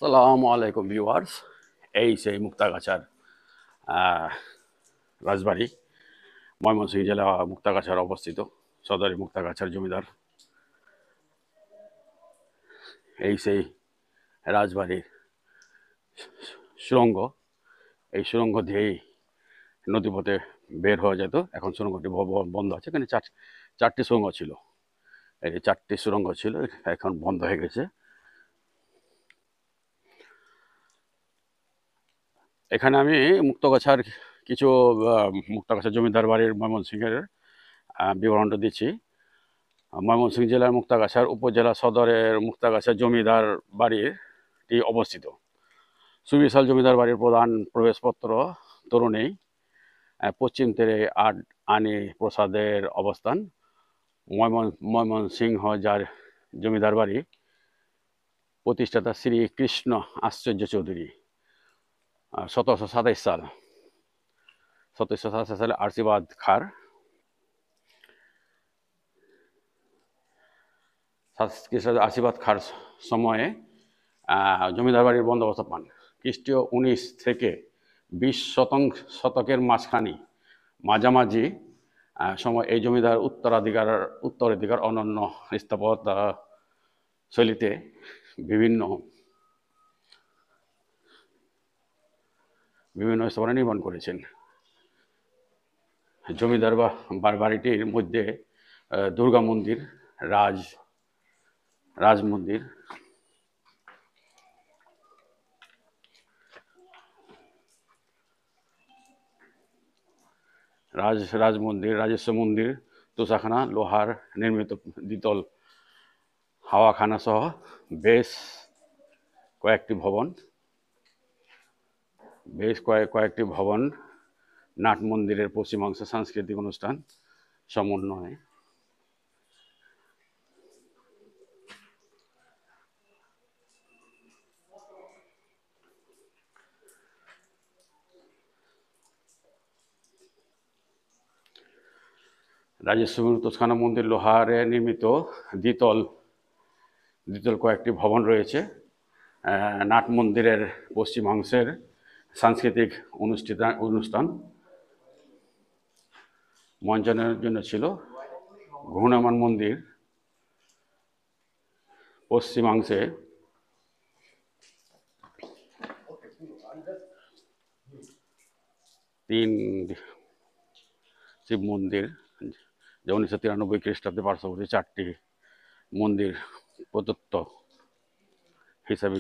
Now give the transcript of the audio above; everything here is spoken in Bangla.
আসসালামু আলাইকুম ভিউয়ার্স। এই সেই মুক্তাগাছার আহ, রাজবাড়ি, ময়মনসিংহ জেলা মুক্তাগাছার অবস্থিত সদরে মুক্তাগাছার জমিদার। এই সেই রাজবাড়ির সুড়ঙ্গ। এই সুড়ঙ্গ দিয়েই নদীপথে বের হওয়া যেত। এখন সুড়ঙ্গটি বন্ধ আছে। এখানে চারটি সুড়ঙ্গ ছিল। এই যে চারটি সুড়ঙ্গ ছিল, এখন বন্ধ হয়ে গেছে। এখানে আমি মুক্তাগাছার কিছু মুক্তাগাছার জমিদার বাড়ির ময়মনসিংহের বিবরণটা দিচ্ছি। ময়মনসিংহ জেলার মুক্তাগাছার উপজেলা সদরের মুক্তাগাছা জমিদার বাড়িটি অবস্থিত। সুবিশাল জমিদার বাড়ির প্রধান প্রবেশপত্র তরুণেই পশ্চিম তীরে আনি প্রসাদের অবস্থান। ময়মনসিংহ যার জমিদার বাড়ি প্রতিষ্ঠাতা শ্রী কৃষ্ণ আশ্চর্য চৌধুরী 1727 সালে আশীর্বাদ খার আশীর্বাদ খার সময়ে জমিদার বাড়ির বন্দোবস্ত পান। খ্রিস্টীয় 19 থেকে 20 শতকের মাঝামাঝি সময় এই জমিদার উত্তরাধিকার অনন্য স্থাপত্য শৈলীতে বিভিন্ন স্থাপনা নির্মাণ করেছেন। জমিদার বাড়িটির মধ্যে দুর্গা মন্দির, রাজ মন্দির, রাজেশ্বর মন্দির, তোষাখানা, লোহার নির্মিত দ্বিতল হাওয়াখানা সহ বেশ কয়েকটি ভবন, নাট মন্দিরের পশ্চিমাংশে সাংস্কৃতিক অনুষ্ঠান সমন্বয়ে রাজেশ্বর তোষখানা মন্দির লোহারে নির্মিত দ্বিতল কয়েকটি ভবন রয়েছে। নাট মন্দিরের পশ্চিমাংশের সাংস্কৃতিক অনুষ্ঠান মঞ্চায়নের জন্য ছিল। ঘূর্ণায়মান মন্দির পশ্চিমাংশে তিন শিব মন্দির, যা 1993 খ্রিস্টাব্দে পার্শ্ববর্তী 4টি মন্দির প্রদত্ত হিসাবে